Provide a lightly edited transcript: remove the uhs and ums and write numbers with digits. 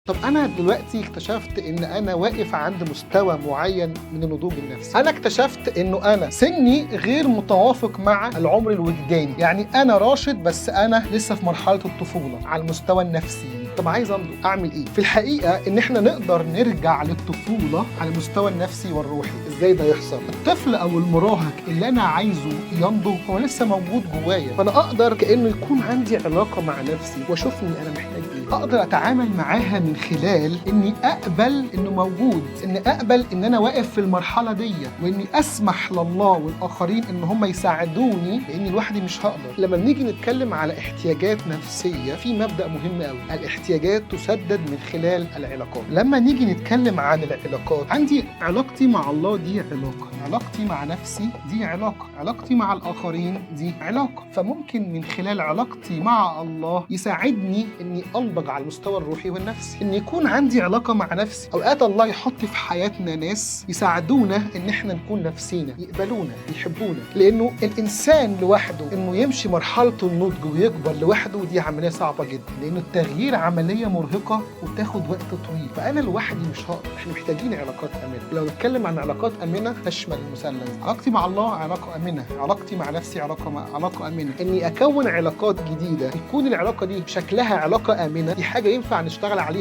طب أنا دلوقتي اكتشفت إن أنا واقف عند مستوى معين من النضوج النفسي. أنا اكتشفت إنه أنا سني غير متوافق مع العمر الوجداني، يعني أنا راشد بس أنا لسه في مرحلة الطفولة على المستوى النفسي. طب عايز أنضج، أعمل إيه؟ في الحقيقة إن إحنا نقدر نرجع للطفولة على المستوى النفسي والروحي. إزاي ده يحصل؟ الطفل أو المراهق اللي أنا عايزه ينضج هو لسه موجود جوايا، فأنا أقدر كأنه يكون عندي علاقة مع نفسي وأشوفني أنا محتاج إيه. أقدر أتعامل معاها من خلال إني أقبل إنه موجود، إني أقبل إن أنا واقف في المرحلة دي، وإني أسمح لله والآخرين إن هم يساعدوني، لأني لوحدي مش هقدر. لما بنيجي نتكلم على احتياجات نفسية في مبدأ مهم قوي، الاحتياجات تسدد من خلال العلاقات. لما نيجي نتكلم عن العلاقات، عندي علاقتي مع الله دي علاقة، علاقتي مع نفسي دي علاقة، علاقتي مع الآخرين دي علاقة. فممكن من خلال علاقتي مع الله يساعدني إني أنضج على المستوى الروحي والنفسي، إن يكون عندي علاقة مع نفسي. أوقات الله يحط في حياتنا ناس يساعدونا إن إحنا نكون نفسينا، يقبلونا، يحبونا، لأنه الإنسان لوحده إنه يمشي مرحلة النضج ويكبر لوحده دي عملية صعبة جدا، لأن التغيير عملية مرهقة وبتاخد وقت طويل. فأنا لوحدي مش هقدر، إحنا محتاجين علاقات آمنة. لو نتكلم عن علاقات آمنة تشمل المثلث، علاقتي مع الله علاقة آمنة، علاقتي مع نفسي علاقة آمنة. إني أكون علاقات جديدة يكون العلاقة دي شكلها علاقة آمنة، دي حاجة ينفع نشتغل عليها.